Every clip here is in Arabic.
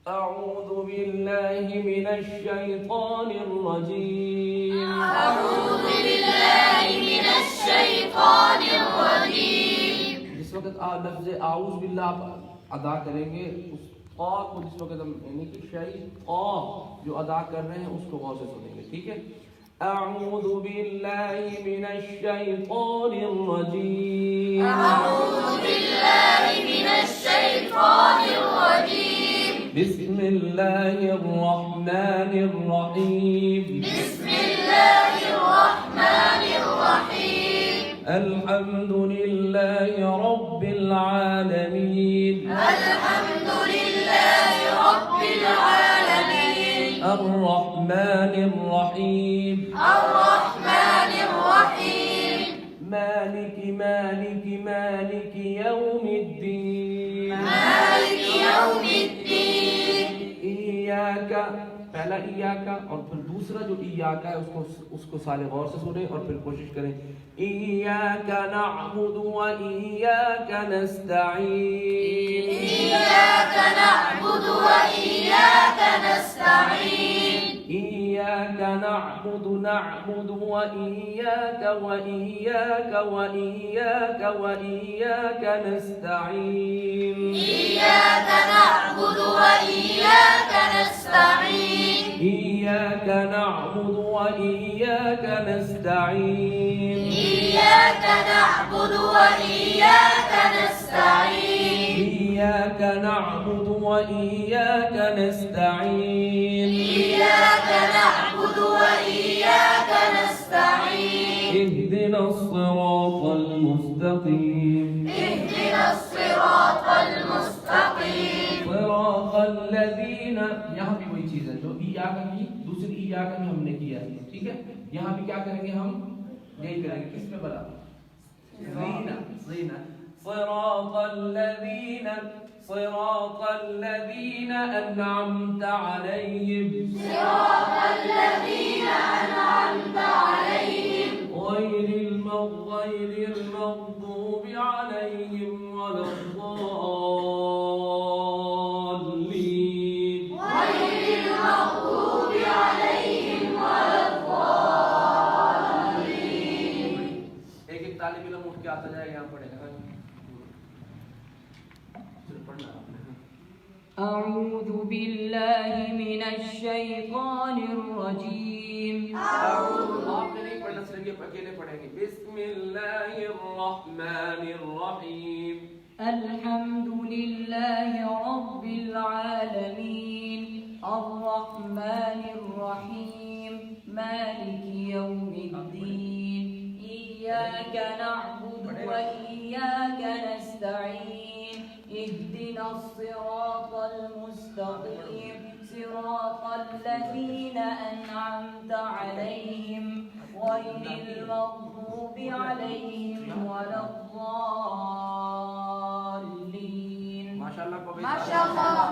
أعوذ بالله من الشيطان الرجيم. أعوذ بالله من الشيطان الرجيम. जिस वक्त आप लफ्ज़ आऊज़ बिल्लाह आप अदा करेंगे, उस क़ाफ़ को जिस वक्त हम यानी कि शै क़ाफ़ जो अदा कर रहे हैं उसको गौर से सुनेंगे, ठीक है। أعوذ بالله من الشيطان الرجيم. أعوذ بالله من الشيطان الرجيم. بسم الله الرحمن الرحيم. بسم الله الرحمن الرحيم. الحمد لله رب العالمين. الحمد لله رب العالمين. الرحمن الرحيم. الرحمن الرحيم. مالك يوم الدين. مالك يوم الدين. إياك पहला इयाका और फिर दूसरा जो इयाका है उसको साले गौर से सुने और फिर कोशिश करें। इयाका नअबुदु व इयाका नस्तईन। इयाका नअबुदु व इयाका नस्तईन। इयाका नअबुदु व इयाका नस्तईन। इयाका नअबुदु व इयाका नस्तईन। إياك نعبد وإياك نستعين. إياك نعبد وإياك نستعين. إياك نعبد وإياك نستعين. إياك نعبد وإياك نستعين. اهدنا الصراط المستقيم. اهدنا الصراط المستقيم. صراط الذين यहाँ भी वही चीज है जो इयाका की दूसरी इयाका में हमने किया है, ठीक है। यहाँ भी क्या करेंगे हम यही करेंगे, किसमें बता ज़ीना صراط الذين أنعمت عليهم. صراط الذين أنعمت عليهم. غير المغضوب عليهم ولا الضالين. غير المغضوب عليهم ولا الضالين. एक तालिब इल्म उठ के आता जाएगा, यहाँ पढ़ेगा। أعوذ بالله من الشيطان الرجيم. आपने नहीं पढ़ना, सिर्फ ये अकेले पढ़ेंगे। बिस्मिल्लाहिर्रहमानिर्रहीम. الحمد لله رب العالمين الرحمن الرحيم مالك يوم الدين إياك نعبد وإياك نستعين اهدنا الصراط المستقيم صراط الذين أنعمت عليهم غير المغضوب عليهم ولا الضالين. माशाअल्लाह.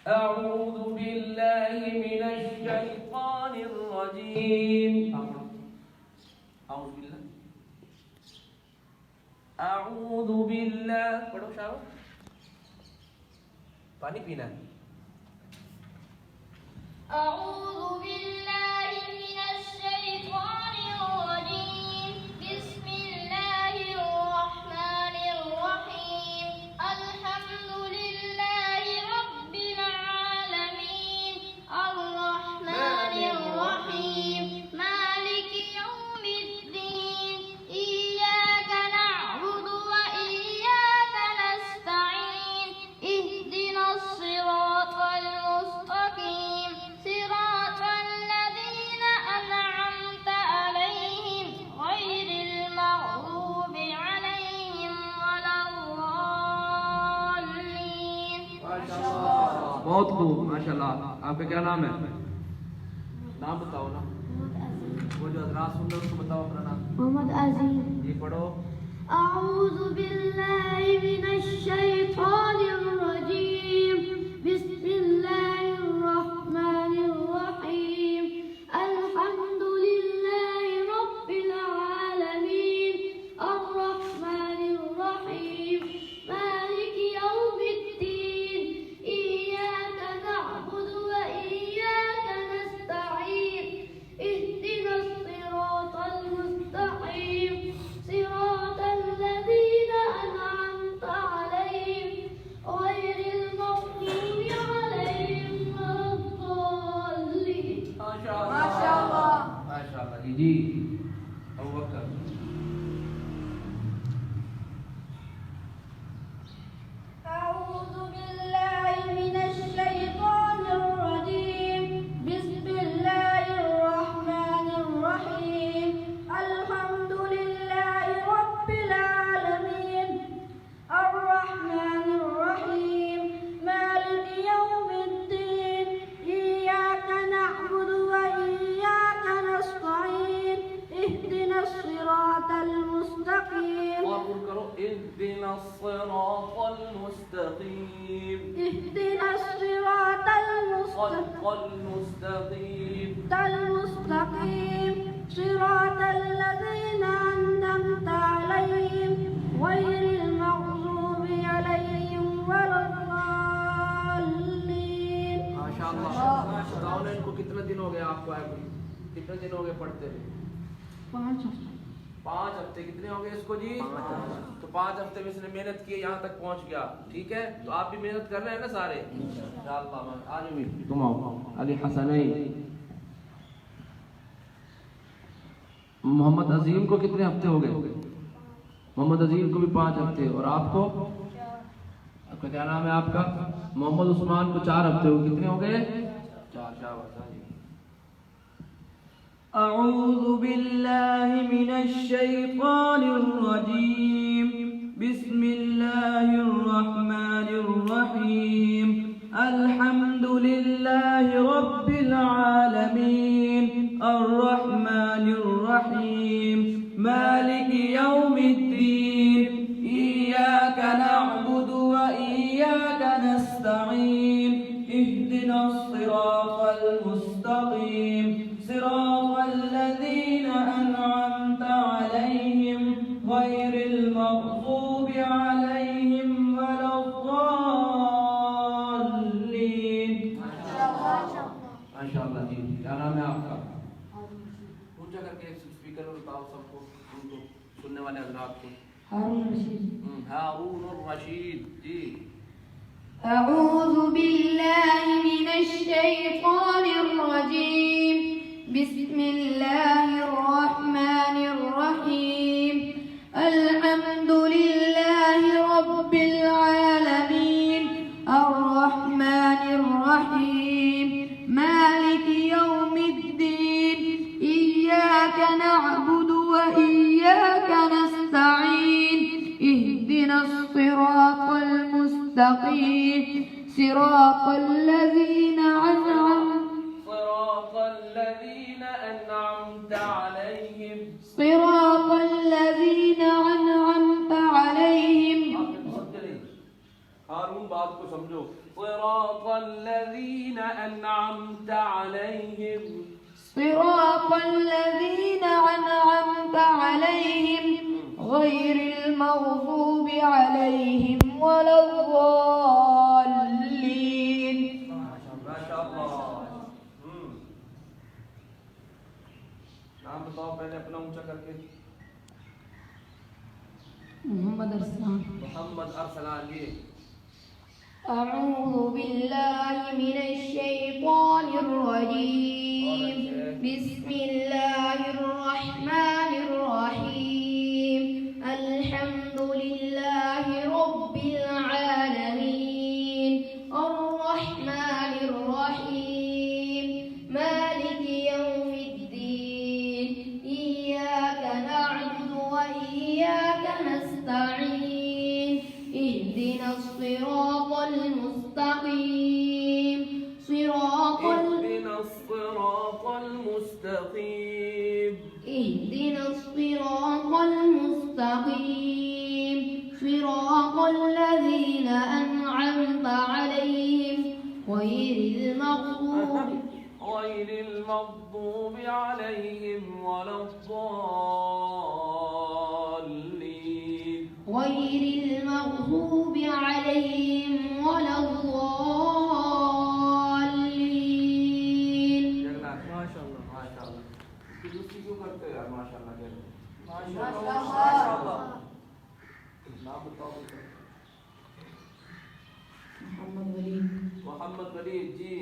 أعوذ بالله من الشيطان الرجيم. أعوذ بالله पढ़ो शाबाश. पानी पीना है. أعوذ بالله من الشيطان الرجيم. بسم الله الرحمن الرحيم. الحمد لله رب العالمين الرحمن الرحيم مالك يوم الدين إياك نعبد وإياك نستعين اهدنا الصراط المستقيم صراط الذين أنعمت عليهم غير المغضوب عليهم ولا الضالين. बहुत खूब, माशाल्लाह. आपका क्या नाम है? नाम बताओ ना. वो जो हजरात सुन रहे हैं उसको बताओ अपना नाम. मोहम्मद अजीम. ये पढ़ो. أعوذ بالله من الشيطان الرجيم بسم الله الرحمن الرحيم الحمد لله رب العالمين الرحمن الرحيم مالك يوم الدين إياك المستقيم المستقيم صراط الذين أنعمت عليهم غير المغضوب عليهم ولا الضالين. माशाअल्लाह। बताओ ना, इनको कितने दिन हो गए आपको आए हुए? कितने दिन हो गए पढ़ते हुए? 5 हफ्ते। कितने हो गए इसको जी? 5। तो 5 हफ्ते में इसने मेहनत की, यहाँ तक पहुँच गया। ठीक है, तो आप भी मेहनत कर रहे हैं ना सारे इंशाअल्लाह। आज भी तुम आओ अली हसनैन। मोहम्मद अजीम को कितने हफ्ते हो गए? मोहम्मद अजीम को भी 5 हफ्ते। और आपको? आपका क्या नाम है आपका? मोहम्मद उस्मान को 4 हफ्ते हो। कितने हो गए? 4। शाबाश। أعوذ بالله من الشيطان الرجيم. بسم الله الرحمن الرحيم. الحمد لله رب العالمين الرحمن الرحيم مالك يوم الدين إياك نعبد وإياك نستعين اهدنا الصراط المستقيم صراط الذين أنعمت عليهم غير المغضوب عليهم ولا الضالين. माशाअल्लाह जी। क्या नाम है आपका? ऊंचा करके स्पीकर में बताओ सबको, उनको सुनने वाले हजरात को। हारून रशीद जी। أعوذ بالله من الشيطان الرجيم. بسم الله الرحمن الرحيم. الحمد لله رب العالمين الرحمن الرحيم مالك يوم الدين إياك نعبد وإياك نستعين اهدنا الصراط المستقيم صراط الذين أنعمت عليهم हारून बात को समझो। صراط الذين أنعمت عليهم غير المغضوب عليهم ولا الضالين. माशाअल्लाह। नाम बताओ पहले अपना ऊंचा करके। मोहम्मद अरसलान। मोहम्मद अरसलान जी। أعوذ بالله من الشيطان الرجيم. بسم الله الرحمن الرحيم. الحمد لله رب العالمين الرحمن الرحيم مالك يوم الدين إياك نعبد وإياك نستعين اهدنا الصراط المستقيم صراط اهدنا الصراط المستقيم اهدنا الصراط المستقيم صراط الذين أنعمت عليهم غير المغضوب عليهم ولا الضالين. غير المغضوب عليهم ولا الضالين. माशाअल्लाह माशाअल्लाह। दूसरी क्यों करते हो यार? माशाअल्लाह कहते हैं। माशाअल्लाह। नाम बताओ। मोहम्मद वलीद जी।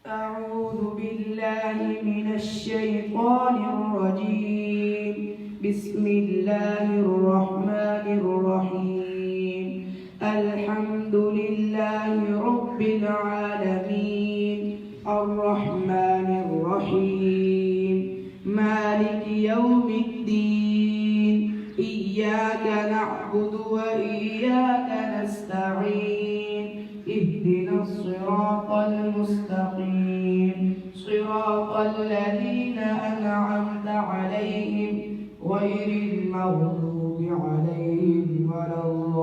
أعوذ بالله من الشيطان الرجيم. بسم الله الرحمن الرحيم. الحمد لله رب العالمين الرحمن الرحيم مالك يوم الدين إياك نعبد وإياك نستعين اهدنا الصراط المستقيم صراط الذين أنعمت عليهم غير المغضوب عليهم ولا الضالين.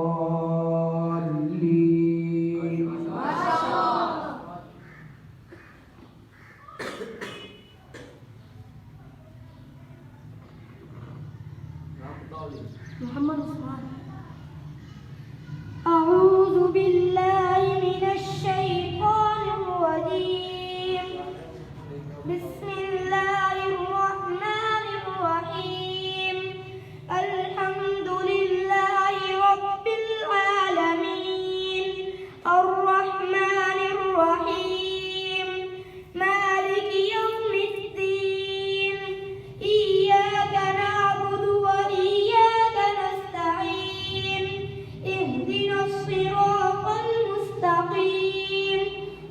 الرحمن الرحيم مالك يوم الدين إياك نعبد وإياك نستعين اهدنا الصراط المستقيم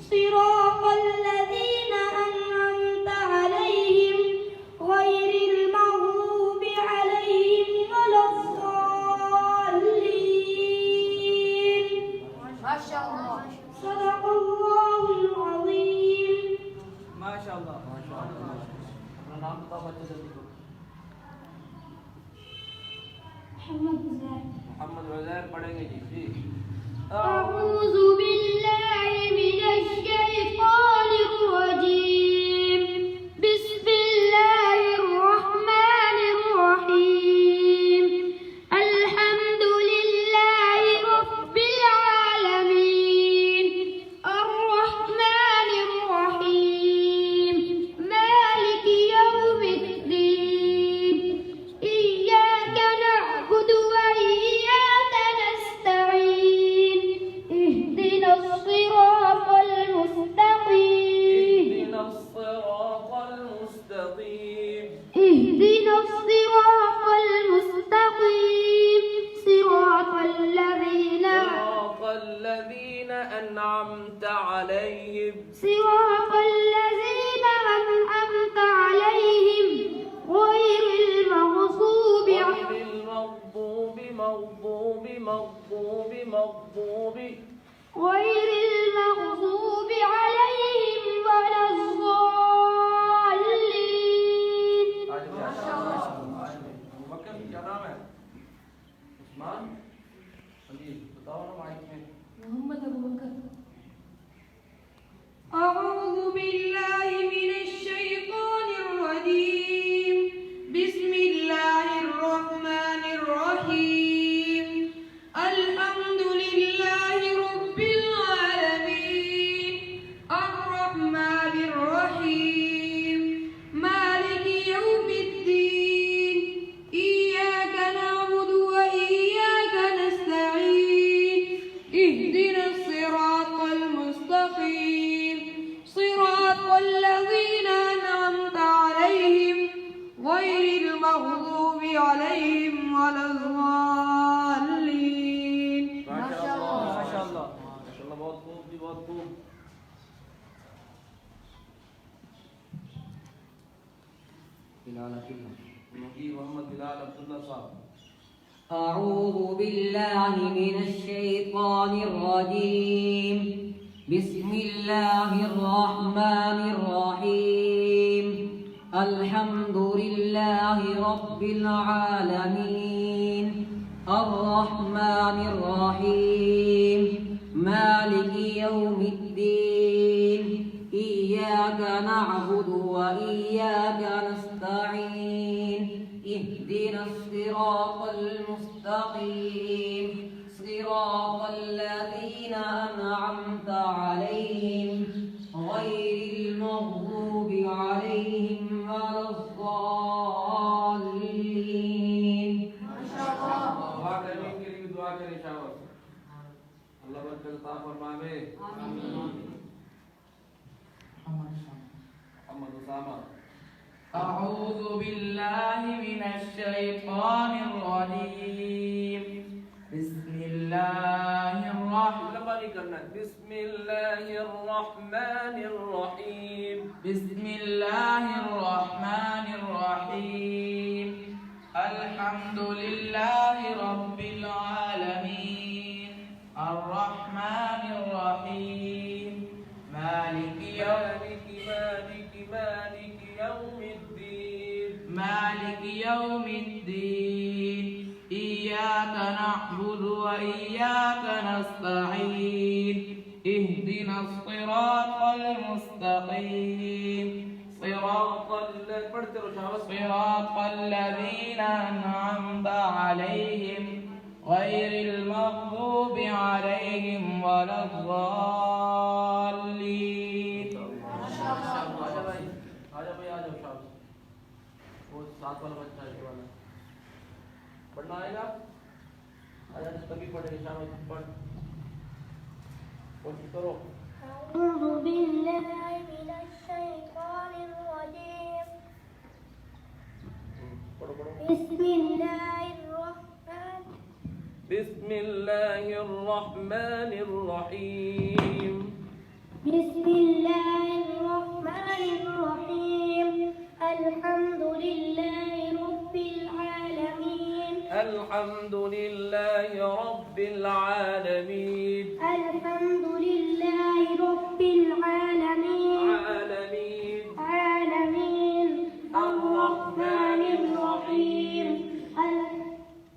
صراط الذين أنعمت عليهم غير المغضوب عليهم ولا الضالين. ما شاء الله. صدق الله العظيم. माशाल्लाह अपना नाम बताओ बच्चे जल्दी को। محمد زاهد. मोहम्मद वज़ैर पढ़ेंगे जी। أعوذ بالله من الشيطان الرجيم بسم الله الرحمن الرحيم الحمد لله رب العالمين الرحمن الرحيم مالك يوم الدين إياك نعبد وإياك نستعين اهدنا الصراط المستقيم اهدنا الصراط المستقيم اهدنا الصراط المستقيم صراط الذين أنعمت عليهم صراط الذين أنعمت عليهم غير المغضوب غير المغضوب مغضوب مغضوب مغضوب غير المغضوب عليهم ولا الضالين. बकर क्या नाम है? उस्मान जी बताओ ना माइक में। मोहम्मद अबू बकर. أعوذ بالله من الشيطان الرجيم بسم الله الرحمن الرحيم الحمد لله رب العالمين الرحمن الرحيم مالك يوم الدين إياك نعبد وإياك نستعين اهدنا الصراط المستقيم صراط الذين أنعمت عليهم غير المغضوب عليهم ولا الضالين. माशाअल्लाह माशाअल्लाह माशाअल्लाह बहुत खूब जी बहुत खूब। बिलाल मोहम्मद बिलाल अब्दुल्ला साहब। أعوذ بالله من الشيطان الرجيم بسم الله الرحمن الرحيم الحمد لله رب العالمين الرحمن الرحيم مالك يوم الدين إياك نعبد وإياك نستعين اهدنا الصراط المستقيم صراط الذين أنعمت عليهم غير المغضوب عليهم ولا الضالين. दुआ करने के लिए दुआ करें शाबाश। अल्लाह बरकत अता फरमावे। मोहम्मद उसामा। أعوذ بالله من الشيطان الرجيم بسم الله الرحمن लंबा नहीं करना। बिस्मिल्लाहिर रहमानिर रहीम। بسم الله الرحمن الرحيم الحمد لله رب العالمين الرحمن الرحيم مالك يوم الدين مالك يوم الدين إياك نعبد وإياك نستعين اهدنا الصراط المستقيم صراط الذين أنعمت عليهم غير المغضوب عليهم ولا الضالين. आजा भाई आ जाओ शाबाश। वो साथ वाला बच्चा है वाला पढ़ना आएगा। आजा तभी पढ़ेगा शाबाश पढ़। कोशिश करो। أعوذ بالله من الشيطان الرجيم पढ़ो पढ़ो। بسم الله الرحمن بسم الله الرحمن الرحيم بسم الله الرحمن الرحيم الحمد لله رب العالمين الحمد لله رب العالمين الحمد لله رب العالمين عالمين الرحمن الرحيم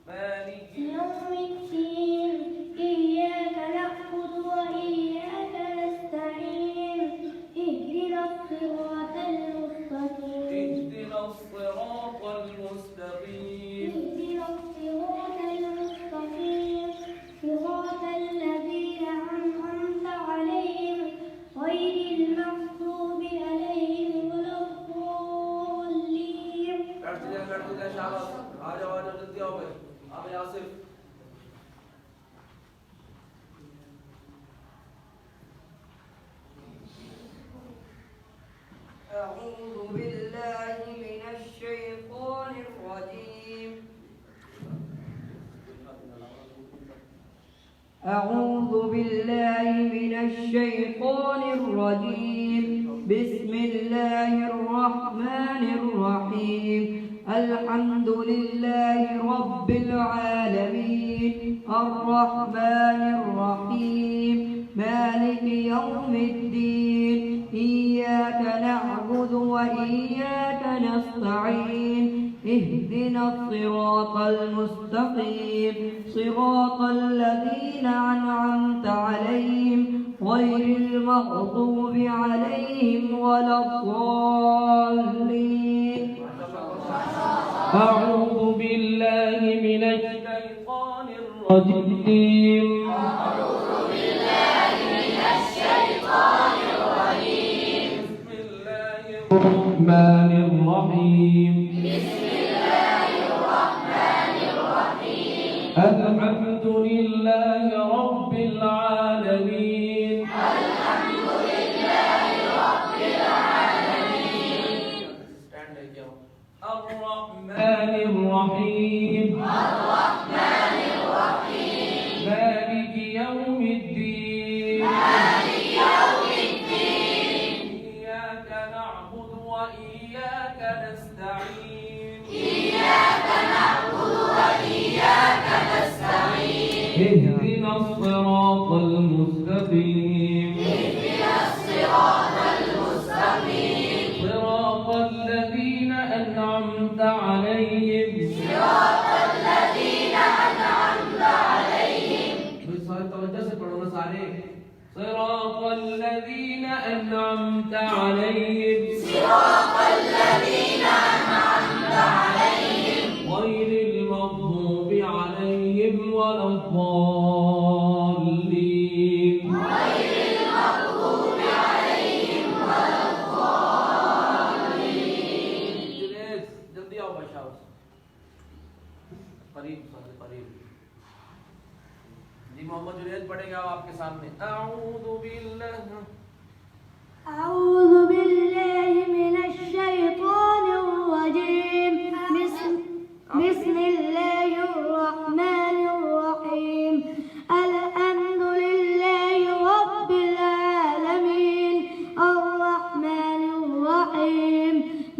مالك يوم الدين إياك نعبد وإياك نستعين اهدنا الصراط المستقيم اهدنا الصراط المستقيم اهدنا الصراط المستقيم صراط الذين أنعمت عليهم غير المغضوب عليهم ولا الضالين बैठ जा शाबाश। आ जाओ जल्दी आओ भाई। अब यासिर أعوذ بالله من الشيطان الرجيم أعوذ بالله من الشيطان الرجيم بسم الله الرحمن الرحيم الحمد لله رب العالمين الرحمن الرحيم مالك يوم الدين إياك نعبد وإياك نستعين اهدنا الصراط المستقيم صراط الذين أنعمت عليهم غير المغضوب عليهم ولا الضالين أعوذ بالله من الشيطان الرجيم الرحمن الرحيم الحمد لله رب العالمين الرحمن الرحيم مالك يوم الدين إياك نعبد وإياك نستعين اهدنا الصراط المستقيم صراط الذين أنعمت عليهم توجه से पढ़ो ना सारे صراط الذين أنعمت عليهم غير المغضوب عليهم ولا الضالين जुनेद जल्दी आओ बचाओ करीब करीब जी मोहम्मद जुनेद पढ़ेगा आपके सामने अऊज़ु بالله من الشيطان الرجيم بسم الله الرحمن الرحيم الحمد لله رب العالمين الرحمن الرحيم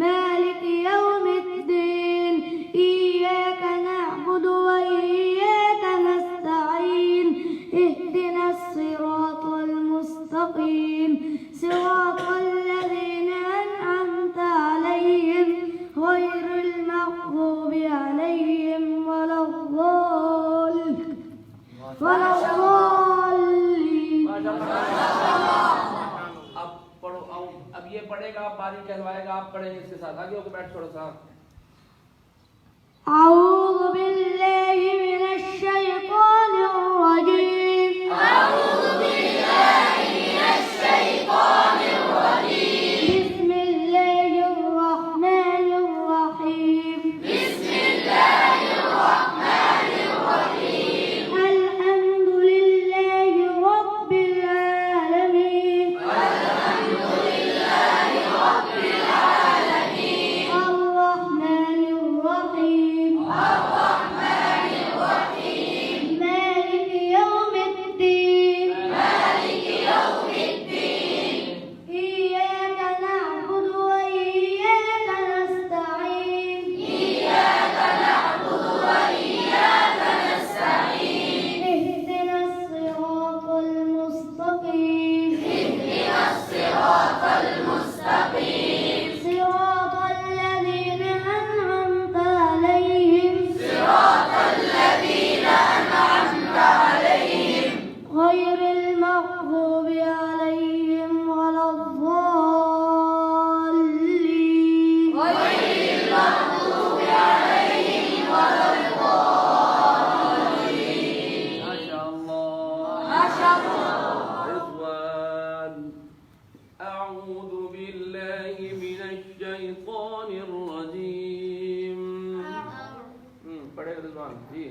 مالك يوم الدين إياك نعبد وإياك نستعين اهدنا الصراط المستقيم صراط الذين أنعمت عليهم غير المغضوب عليهم ولا الضالين अब पढ़ो अब ये पढ़ेगा आप बारी कहलवाएगा आप पढ़ेंगे इसके साथ आगे होकर बैठ थोड़ा सा أعوذ بالله من الشيطان الرجيم بسم الله الرحمن الرحيم الحمد لله رب العالمين أعوذ بالله من الشيطان الرجيم पढ़ेगा रिजवान जी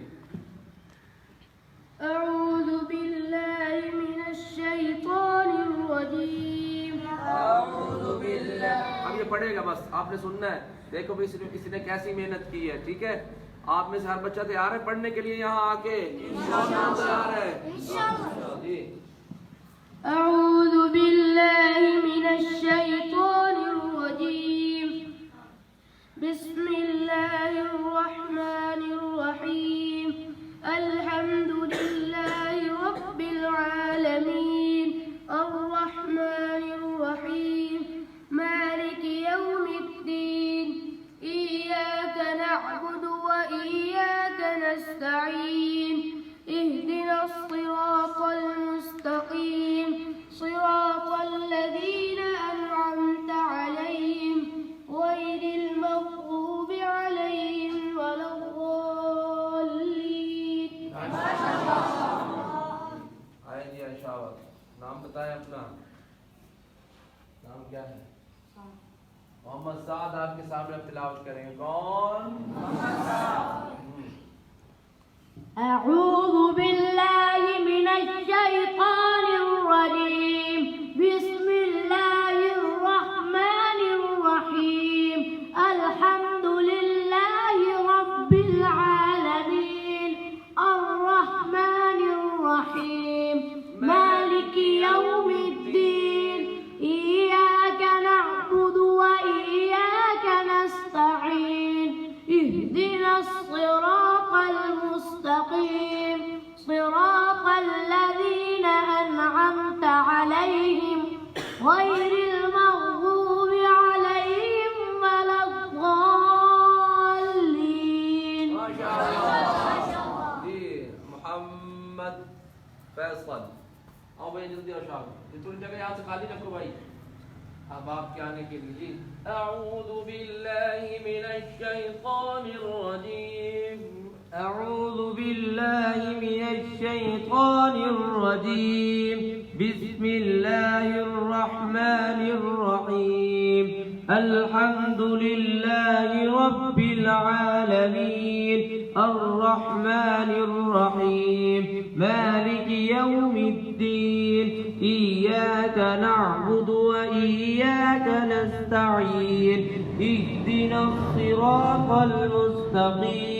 أعوذ بالله من الشيطان الرجيم أعوذ بالله अब ये पढ़ेगा बस आपने सुनना है देखो भी किसी ने कैसी मेहनत की है ठीक है आप में से हर बच्चा तैयार है पढ़ने के लिए यहाँ आके इंशाअल्लाह तैयार है इंशाअल्लाह जी أعوذ بالله من الشيطان الرجيم بسم الله الرحمن الرحيم الحمد لله رب العالمين الرحمن الرحيم مالك يوم الدين إياك نعبد وإياك نستعين اهدنا الصراط المستقيم صراط الذين أنعمت عليهم غير المغضوب عليهم ولا الضالين आए जी शाबाश नाम बताएं अपना नाम क्या है मोहम्मद साद आपके सामने अब तिलावत करेंगे कौन أعوذ بالله من الشيطان الرجيم بسم الله الرحمن الرحيم الحمد لله رب العالمين الرحمن الرحيم مالك يوم الدين إياك نعبد وإياك نستعين اهدنا الصراط المستقيم صراط الذين أنعمت عليهم غير المغضوب عليهم ولا الضالين ما شاء الله जी मोहम्मद फैसल आओ भाई जल्दी आओ शाबाश ये थोड़ी जगह यहाँ से खाली रखो भाई अब आपके आने के लिए जी अऊज़ु बिल्लाहि मिनश शैतानिर रजीम أعوذ بالله من الشيطان الرجيم بسم الله الرحمن الرحيم الحمد لله رب العالمين الرحمن الرحيم مالك يوم الدين إياك نعبد وإياك نستعين اهدنا الصراط المستقيم